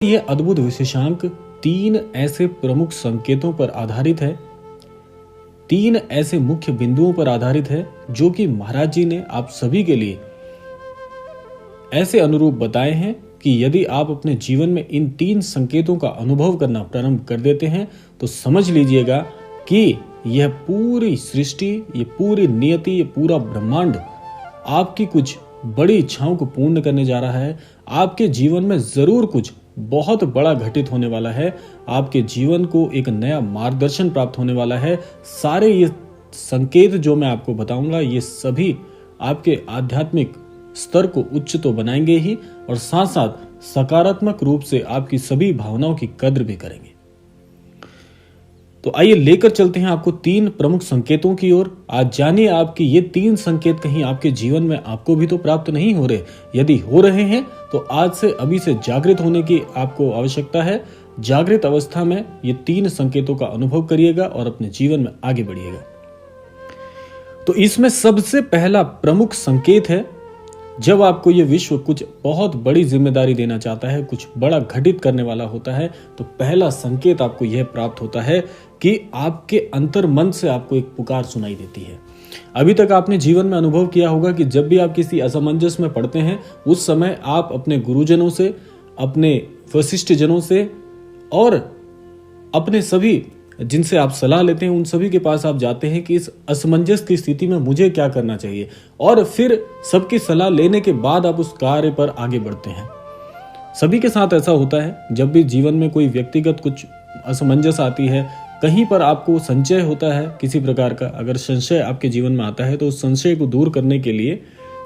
ये अद्भुत विशेषांक तीन ऐसे प्रमुख संकेतों पर आधारित है, तीन ऐसे मुख्य बिंदुओं पर आधारित है जो कि महाराज जी ने आप सभी के लिए ऐसे अनुरूप बताए हैं कि यदि आप अपने जीवन में इन तीन संकेतों का अनुभव करना प्रारंभ कर देते हैं तो समझ लीजिएगा कि यह पूरी सृष्टि, ये पूरी नियति, ये पूरा ब्रह्मांड आपकी कुछ बड़ी इच्छाओं को पूर्ण करने जा रहा है। आपके जीवन में जरूर कुछ बहुत बड़ा घटित होने वाला है। आपके जीवन को एक नया मार्गदर्शन प्राप्त होने वाला है। सारे ये संकेत जो मैं आपको बताऊंगा, ये सभी आपके आध्यात्मिक स्तर को उच्च तो बनाएंगे ही और साथ साथ सकारात्मक रूप से आपकी सभी भावनाओं की कद्र भी करेंगे। तो आइए लेकर चलते हैं आपको तीन प्रमुख संकेतों की ओर। आज जानिए आपकी ये तीन संकेत कहीं आपके जीवन में आपको भी तो प्राप्त नहीं हो रहे। यदि हो रहे हैं तो आज से अभी से जागृत होने की आपको आवश्यकता है। जागृत अवस्था में ये तीन संकेतों का अनुभव करिएगा और अपने जीवन में आगे बढ़िएगा। तो इसमें सबसे पहला प्रमुख संकेत है, जब आपको ये विश्व कुछ बहुत बड़ी जिम्मेदारी देना चाहता है, कुछ बड़ा घटित करने वाला होता है, तो पहला संकेत आपको यह प्राप्त होता है कि आपके अंतर मन से आपको एक पुकार सुनाई देती है। अभी तक आपने जीवन में अनुभव किया होगा कि जब भी आप किसी असमंजस में पड़ते हैं, उस समय आप अपने गुरुजनों से, अपने वशिष्ठ जनों से और अपने सभी जिनसे आप सलाह लेते हैं, उन सभी के पास आप जाते हैं कि इस असमंजस की स्थिति में मुझे क्या करना चाहिए, और फिर सबकी सलाह लेने के बाद आप उस कार्य पर आगे बढ़ते हैं। सभी के साथ ऐसा होता है। जब भी जीवन में कोई व्यक्तिगत कुछ असमंजस आती है, कहीं पर आपको संशय होता है किसी प्रकार का, अगर संशय आपके जीवन में आता है तो उस संशय को दूर करने के लिए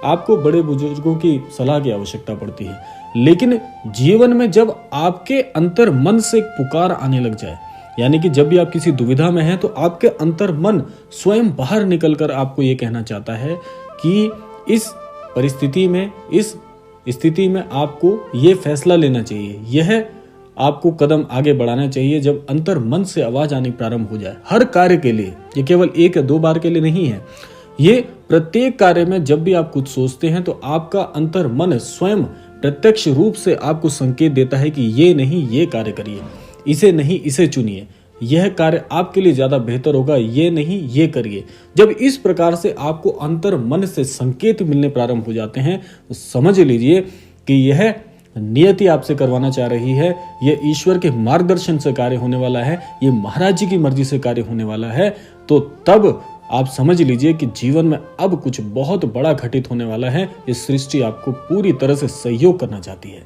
आपको बड़े बुजुर्गों की सलाह की आवश्यकता पड़ती है। लेकिन जीवन में जब आपके अंतर मन से एक पुकार आने लग जाए, यानी कि जब भी आप किसी दुविधा में हैं, तो आपके अंतर मन स्वयं बाहर निकलकर आपको ये कहना चाहता है कि इस परिस्थिति में, इस स्थिति में आपको ये फैसला लेना चाहिए, यह आपको कदम आगे बढ़ाना चाहिए। जब अंतर मन से आवाज आनी प्रारंभ हो जाए हर कार्य के लिए, ये केवल एक या दो बार के लिए नहीं है, ये प्रत्येक कार्य में जब भी आप कुछ सोचते हैं तो आपका अंतर मन स्वयं प्रत्यक्ष रूप से आपको संकेत देता है कि ये नहीं, ये कार्य करिए, इसे नहीं, इसे चुनिए, यह कार्य आपके लिए ज्यादा बेहतर होगा, ये नहीं, ये करिए। जब इस प्रकार से आपको अंतर मन से संकेत मिलने प्रारंभ हो जाते हैं तो समझ लीजिए कि यह नियति आपसे करवाना चाह रही है, यह ईश्वर के मार्गदर्शन से कार्य होने वाला है, ये महाराज जी की मर्जी से कार्य होने वाला है। तो तब आप समझ लीजिए कि जीवन में अब कुछ बहुत बड़ा घटित होने वाला है। ये सृष्टि आपको पूरी तरह से सहयोग करना चाहती है।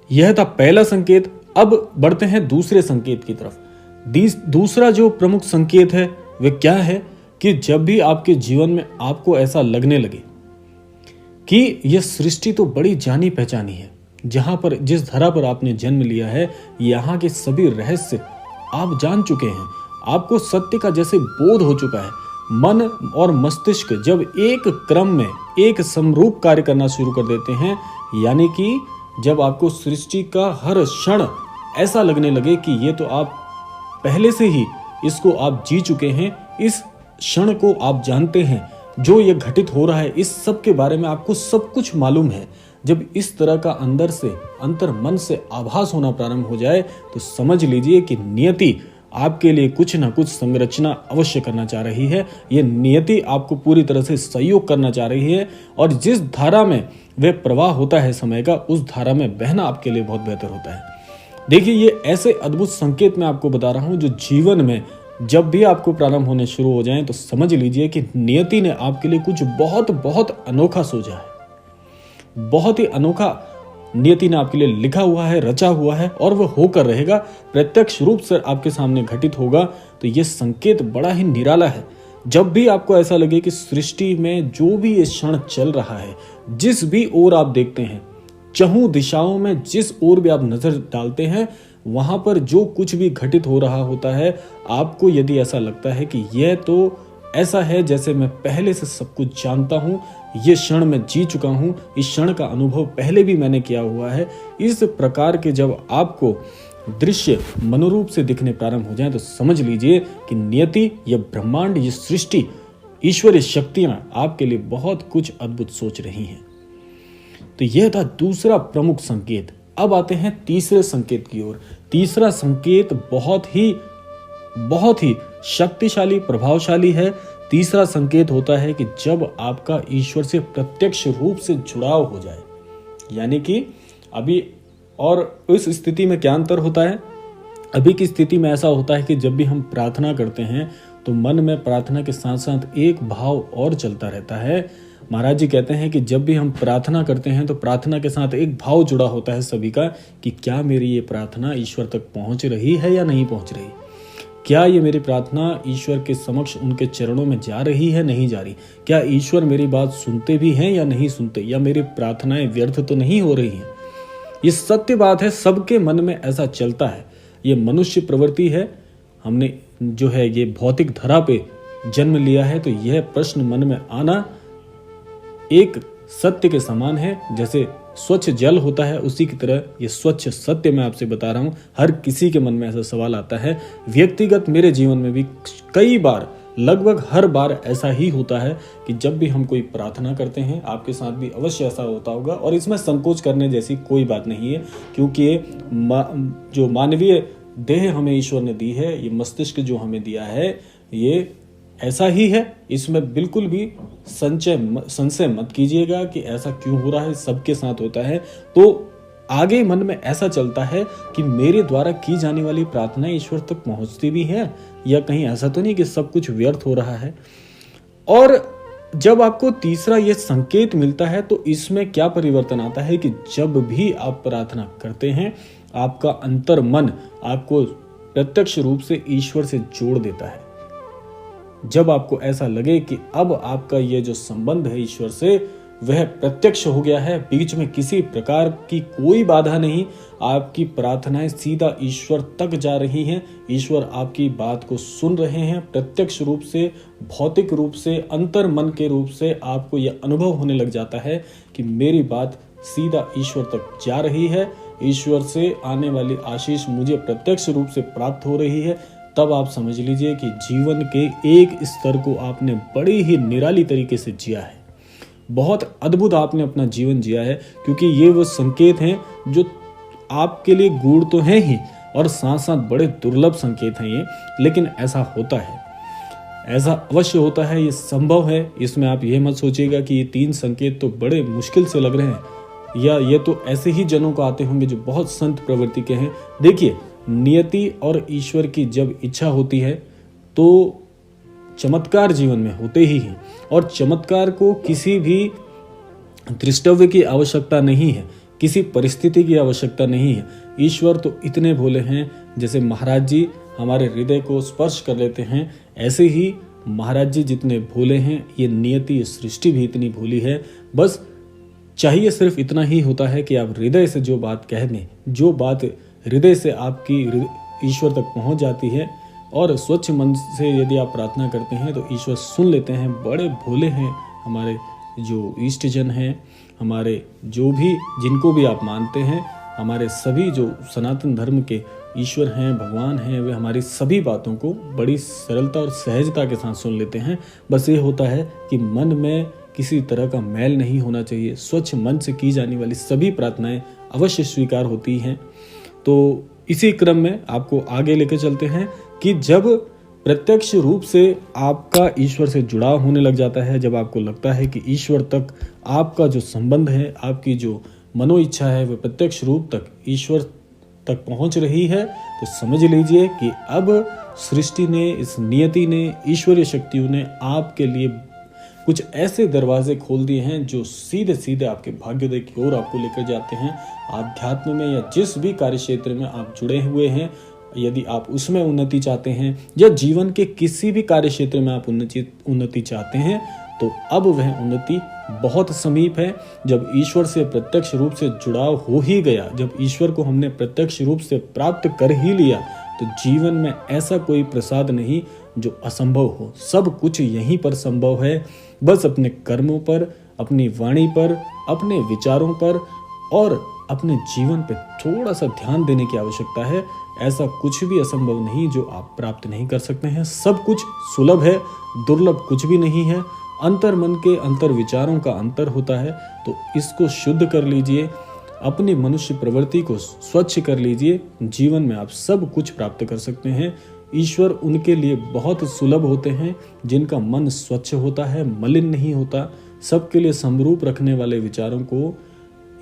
यह था पहला संकेत। अब बढ़ते हैं दूसरे संकेत की तरफ। दूसरा जो प्रमुख संकेत है वह क्या है कि जब भी आपके जीवन में आपको ऐसा लगने लगे कि यह सृष्टि तो बड़ी जानी पहचानी है, जहां पर, जिस धरा पर आपने जन्म लिया है, यहाँ के सभी रहस्य आप जान चुके हैं, आपको सत्य का जैसे बोध हो चुका है। मन और मस्तिष्क जब एक क्रम में एक समरूप कार्य करना शुरू कर देते हैं, यानी कि जब आपको सृष्टि का हर क्षण ऐसा लगने लगे कि ये तो आप पहले से ही इसको आप जी चुके हैं, इस क्षण को आप जानते हैं, जो ये घटित हो रहा है इस सब के बारे में आपको सब कुछ मालूम है। जब इस तरह का अंदर से, अंतर मन से आभास होना प्रारंभ हो जाए तो समझ लीजिए कि नियति आपके लिए कुछ ना कुछ संरचना अवश्य करना चाह रही है। ये नियति आपको पूरी तरह से सहयोग करना चाह रही है और जिस धारा में वह प्रवाह होता है समय का, उस धारा में बहना आपके लिए बहुत बेहतर होता है। देखिए, ये ऐसे अद्भुत संकेत मैं आपको बता रहा हूं जो जीवन में जब भी आपको प्रारंभ होने शुरू हो जाएं तो समझ लीजिए कि नियति ने आपके लिए कुछ बहुत बहुत अनोखा सोचा है। बहुत ही अनोखा नियति ने आपके लिए लिखा हुआ है, रचा हुआ है, और वह होकर रहेगा, प्रत्यक्ष रूप से आपके सामने घटित होगा। तो यह संकेत बड़ा ही निराला है। जब भी आपको ऐसा लगे कि सृष्टि में जो भी ये क्षण चल रहा है, जिस भी ओर आप देखते हैं, चहुं दिशाओं में जिस ओर भी आप नजर डालते हैं, वहां पर जो कुछ भी घटित हो रहा होता है, आपको यदि ऐसा लगता है कि यह तो ऐसा है जैसे मैं पहले से सब कुछ जानता हूं, ये क्षण मैं जी चुका हूं, इस क्षण का अनुभव पहले भी मैंने किया हुआ है, इस प्रकार के जब आपको दृश्य मनोरूप से दिखने प्रारंभ हो जाए तो समझ लीजिए कि नियति, ये ब्रह्मांड, ये सृष्टि, ईश्वरीय शक्तियां आपके लिए बहुत कुछ अद्भुत सोच रही हैं। तो यह था दूसरा प्रमुख संकेत अब आते हैं तीसरे संकेत की ओर। तीसरा संकेत बहुत ही शक्तिशाली, प्रभावशाली है। तीसरा संकेत होता है कि जब आपका ईश्वर से प्रत्यक्ष रूप से जुड़ाव हो जाए। यानी कि अभी और इस स्थिति में क्या अंतर होता है? अभी की स्थिति में ऐसा होता है कि जब भी हम प्रार्थना करते हैं तो मन में प्रार्थना के साथ साथ एक भाव और चलता रहता है। महाराज जी कहते हैं कि जब भी हम प्रार्थना करते हैं तो प्रार्थना के साथ एक भाव जुड़ा होता है सभी का कि क्या मेरी ये प्रार्थना ईश्वर तक पहुंच रही है या नहीं पहुंच रही, क्या ये मेरी प्रार्थना ईश्वर के समक्ष उनके चरणों में जा रही है, नहीं जा रही, क्या ईश्वर मेरी बात सुनते भी हैं या नहीं सुनते, या मेरी प्रार्थनाएं व्यर्थ तो नहीं हो रही हैं। ये सत्य बात है, सबके मन में ऐसा चलता है। ये मनुष्य प्रवृत्ति है। हमने जो है ये भौतिक धरा पे जन्म लिया है, तो यह प्रश्न मन में आना एक सत्य के समान है। जैसे स्वच्छ जल होता है उसी की तरह ये स्वच्छ सत्य मैं आपसे बता रहा हूं। हर किसी के मन में ऐसा सवाल आता है। व्यक्तिगत मेरे जीवन में भी कई बार, लगभग हर बार ऐसा ही होता है कि जब भी हम कोई प्रार्थना करते हैं, आपके साथ भी अवश्य ऐसा होता होगा। और इसमें संकोच करने जैसी कोई बात नहीं है, क्योंकि ये जो मानवीय देह हमें ईश्वर ने दी है, ये मस्तिष्क जो हमें दिया है, ये ऐसा ही है। इसमें बिल्कुल भी संशय मत कीजिएगा कि ऐसा क्यों हो रहा है, सबके साथ होता है। तो आगे मन में ऐसा चलता है कि मेरे द्वारा की जाने वाली प्रार्थना ईश्वर तक पहुंचती भी है, या कहीं ऐसा तो नहीं कि सब कुछ व्यर्थ हो रहा है। और जब आपको तीसरा ये संकेत मिलता है तो इसमें क्या परिवर्तन आता है कि जब भी आप प्रार्थना करते हैं, आपका अंतर मन आपको प्रत्यक्ष रूप से ईश्वर से जोड़ देता है। जब आपको ऐसा लगे कि अब आपका ये जो संबंध है ईश्वर से, वह प्रत्यक्ष हो गया है, बीच में किसी प्रकार की कोई बाधा नहीं, आपकी प्रार्थनाएं सीधा ईश्वर तक जा रही हैं, ईश्वर आपकी बात को सुन रहे हैं, प्रत्यक्ष रूप से, भौतिक रूप से, अंतर मन के रूप से आपको यह अनुभव होने लग जाता है कि मेरी बात सीधा ईश्वर तक जा रही है, ईश्वर से आने वाली आशीष मुझे प्रत्यक्ष रूप से प्राप्त हो रही है। तब आप समझ लीजिए कि जीवन के एक स्तर को आपने बड़ी ही निराली तरीके से जिया है, बहुत अद्भुत आपने अपना जीवन जिया है। क्योंकि ये वो संकेत हैं जो आपके लिए गूढ़ तो हैं ही, और साथ साथ बड़े दुर्लभ संकेत हैं ये, लेकिन ऐसा होता है, ऐसा अवश्य होता है, ये संभव है। इसमें आप ये मत सोचिएगा कि ये 3 संकेत तो बड़े मुश्किल से लग रहे हैं, या ये तो ऐसे ही जनों को आते होंगे जो बहुत संत प्रवृत्ति के हैं। देखिए, नियति और ईश्वर की जब इच्छा होती है तो चमत्कार जीवन में होते ही हैं, और चमत्कार को किसी भी दृष्टव्य की आवश्यकता नहीं है, किसी परिस्थिति की आवश्यकता नहीं है। ईश्वर तो इतने भोले हैं, जैसे महाराज जी हमारे हृदय को स्पर्श कर लेते हैं, ऐसे ही महाराज जी जितने भोले हैं, ये नियति, सृष्टि भी इतनी भोली है। बस चाहिए सिर्फ इतना ही होता है कि आप हृदय से जो बात कह दें, जो बात हृदय से आपकी ईश्वर तक पहुंच जाती है, और स्वच्छ मन से यदि आप प्रार्थना करते हैं तो ईश्वर सुन लेते हैं। बड़े भोले हैं हमारे जो इष्टजन हैं, हमारे जो भी, जिनको भी आप मानते हैं, हमारे सभी जो सनातन धर्म के ईश्वर हैं, भगवान हैं, वे हमारी सभी बातों को बड़ी सरलता और सहजता के साथ सुन लेते हैं। बस ये होता है कि मन में किसी तरह का मैल नहीं होना चाहिए। स्वच्छ मन से की जाने वाली सभी प्रार्थनाएं अवश्य स्वीकार होती हैं। तो इसी क्रम में आपको आगे लेकर चलते हैं कि जब प्रत्यक्ष रूप से आपका ईश्वर से जुड़ाव होने लग जाता है, जब आपको लगता है कि ईश्वर तक आपका जो संबंध है, आपकी जो मनो इच्छा है, वह प्रत्यक्ष रूप तक ईश्वर तक पहुंच रही है, तो समझ लीजिए कि अब सृष्टि ने, इस नियति ने, ईश्वरीय शक्तियों ने आपके लिए कुछ ऐसे दरवाजे खोल दिए हैं जो सीधे सीधे आपके भाग्योदय की ओर आपको लेकर जाते हैं। आध्यात्म में या जिस भी कार्य क्षेत्र में आप जुड़े हुए हैं, यदि आप उसमें उन्नति चाहते हैं, या जीवन के किसी भी कार्य क्षेत्र में आप उन्नति चाहते हैं, तो अब वह उन्नति बहुत समीप है। जब ईश्वर से प्रत्यक्ष रूप से जुड़ाव हो ही गया, जब ईश्वर को हमने प्रत्यक्ष रूप से प्राप्त कर ही लिया, तो जीवन में ऐसा कोई प्रसाद नहीं जो असंभव हो। सब कुछ यहीं पर संभव है। बस अपने कर्मों पर, अपनी वाणी पर, अपने विचारों पर और अपने जीवन पर थोड़ा सा ध्यान देने की आवश्यकता है। ऐसा कुछ भी असंभव नहीं जो आप प्राप्त नहीं कर सकते हैं। सब कुछ सुलभ है, दुर्लभ कुछ भी नहीं है। अंतर मन के अंतर विचारों का अंतर होता है, तो इसको शुद्ध कर लीजिए। अपनी मनुष्य प्रवृत्ति को स्वच्छ कर लीजिए, जीवन में आप सब कुछ प्राप्त कर सकते हैं। ईश्वर उनके लिए बहुत सुलभ होते हैं जिनका मन स्वच्छ होता है, मलिन नहीं होता। सबके लिए समरूप रखने वाले विचारों को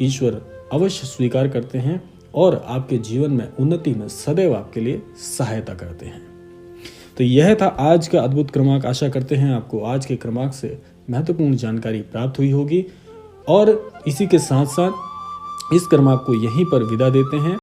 ईश्वर अवश्य स्वीकार करते हैं और आपके जीवन में उन्नति में सदैव आपके लिए सहायता करते हैं। तो यह था आज का अद्भुत क्रमांक। आशा करते हैं आपको आज के क्रमांक से महत्वपूर्ण जानकारी प्राप्त हुई होगी और इसी के साथ साथ इस क्रमांक को यहीं पर विदा देते हैं।